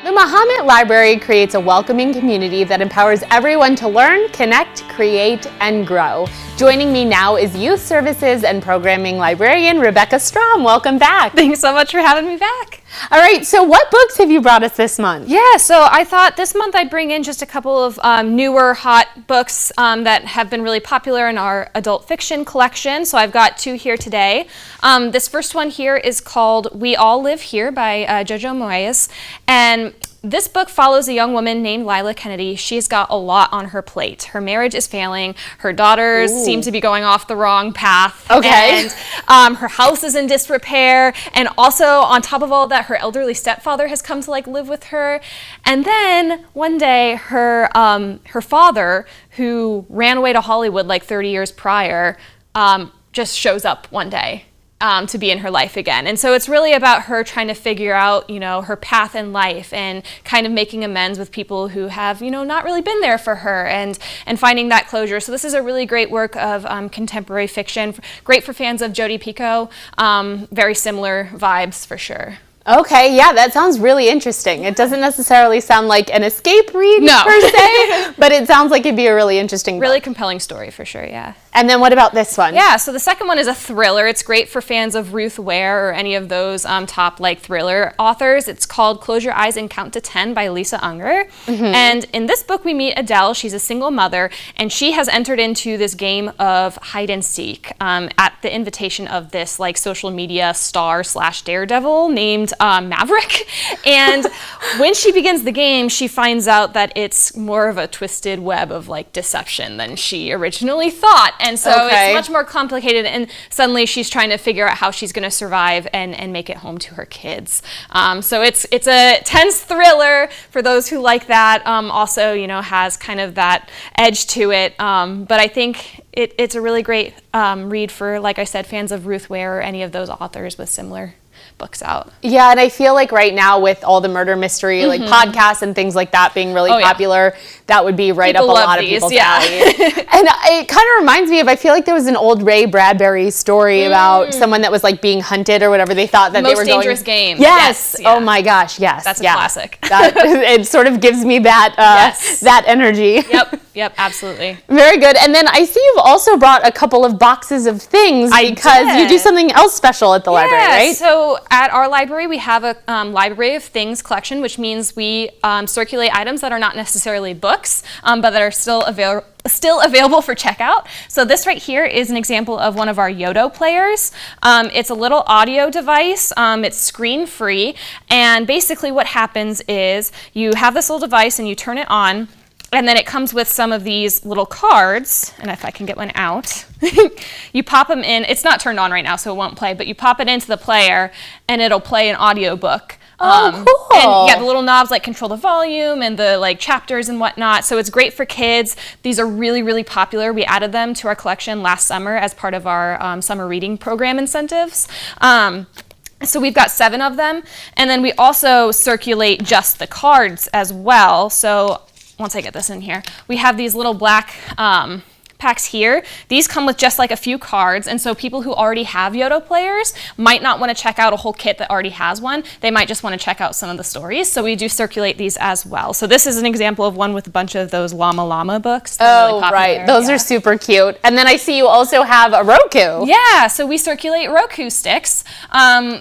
The Mahomet Library creates a welcoming community that empowers everyone to learn, connect, create, and grow. Joining me now is Youth Services and Programming Librarian Rebecca Strom. Welcome back. Thanks so much for having me back. All right, so what books have you brought us this month? Yeah, so I thought this month I'd bring in just a couple of newer, hot books that have been really popular in our adult fiction collection. So I've got two here today. This first one here is called We All Live Here by Jojo Moyes. And this book follows a young woman named Lila Kennedy. She's got a lot on her plate. Her marriage is failing. Her daughters seem to be going off the wrong path. Okay. And her house is in disrepair. And also, on top of all that, her elderly stepfather has come to live with her. And then one day, her father, who ran away to Hollywood 30 years prior, just shows up one day. To be in her life again. And so it's really about her trying to figure out, her path in life and kind of making amends with people who have, not really been there for her and finding that closure. So this is a really great work of contemporary fiction, great for fans of Jodi Picoult, very similar vibes for sure. Okay, yeah, that sounds really interesting. It doesn't necessarily sound like an escape read per se, but it sounds like it'd be a really interesting book. Really compelling story for sure, yeah. And then what about this one? Yeah, so the second one is a thriller. It's great for fans of Ruth Ware or any of those top thriller authors. It's called Close Your Eyes and Count to 10 by Lisa Unger. And in this book we meet Adele. She's a single mother and she has entered into this game of hide and seek at the invitation of this social media star / daredevil named Maverick. And when she begins the game, she finds out that it's more of a twisted web of deception than she originally thought. And so it's much more complicated, and suddenly she's trying to figure out how she's going to survive and make it home to her kids. So it's a tense thriller for those who like that. Also, has kind of that edge to it. But I think it's a really great read for, like I said, fans of Ruth Ware or any of those authors with similar books out. Yeah, and I feel like right now with all the murder mystery podcasts and things like that being really popular, that would be right up a lot of people's alley. And it kind of reminds me of, I feel like there was an old Ray Bradbury story about someone that was being hunted or whatever. They thought that they were going... Most Dangerous Game. Yes. Oh my gosh, yes. That's a classic. It sort of gives me that that energy. Yep, absolutely. Very good. And then I see you've also brought a couple of boxes of things because you do something else special at the library, right? So at our library, we have a library of things collection, which means we circulate items that are not necessarily books, but that are still available for checkout. So this right here is an example of one of our Yodo players. It's a little audio device. It's screen free. And basically what happens is you have this little device and you turn it on. And then it comes with some of these little cards, and if I can get one out, you pop them in. It's not turned on right now, so it won't play, but you pop it into the player, and it'll play an audiobook. Oh, cool. And the little knobs control the volume and the chapters and whatnot, so it's great for kids. These are really, really popular. We added them to our collection last summer as part of our summer reading program incentives. So we've got 7 of them, and then we also circulate just the cards as well. So once I get this in here, we have these little black packs here. These come with just a few cards, and so people who already have Yodo players might not want to check out a whole kit that already has one. They might just want to check out some of the stories, so we do circulate these as well. So this is an example of one with a bunch of those Llama Llama books. Oh, really right. Those are super cute. And then I see you also have a Roku. Yeah, so we circulate Roku sticks.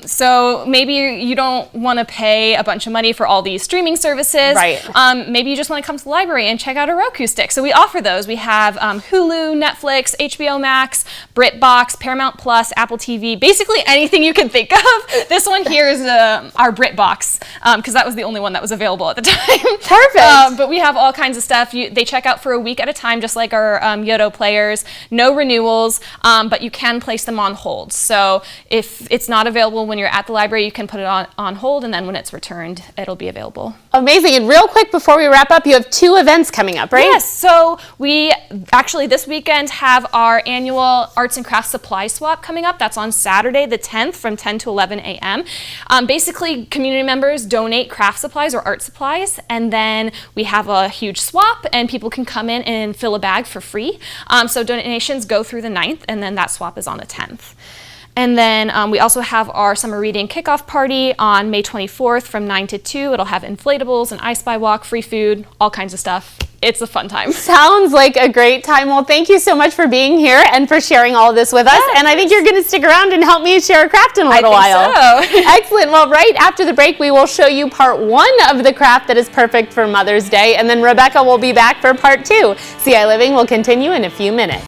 So maybe you don't want to pay a bunch of money for all these streaming services. Right. Maybe you just want to come to the library and check out a Roku stick. So we offer those. We have Hulu, Netflix, HBO Max, BritBox, Paramount Plus, Apple TV, basically anything you can think of. This one here is our BritBox, because that was the only one that was available at the time. Perfect. But we have all kinds of stuff. They check out for a week at a time, just like our Yodo players. No renewals, but you can place them on hold. So if it's not available when you're at the library, you can put it on hold, and then when it's returned, it'll be available. Amazing. And real quick before we wrap up, you have 2 events coming up, right? Yes. So we actually this weekend have our annual Arts and Crafts Supply Swap coming up. That's on Saturday the 10th from 10 to 11 a.m. Basically, community members donate craft supplies or art supplies, and then we have a huge swap, and people can come in and fill a bag for free. So donations go through the 9th, and then that swap is on the 10th. And then we also have our summer reading kickoff party on May 24th from 9 to 2. It'll have inflatables, an I Spy walk, free food, all kinds of stuff. It's a fun time. Sounds like a great time. Well, thank you so much for being here and for sharing all of this with us. And I think you're going to stick around and help me share a craft in a little while. I think so. Excellent. Well, right after the break, we will show you part 1 of the craft that is perfect for Mother's Day. And then Rebecca will be back for part 2. ciLiving will continue in a few minutes.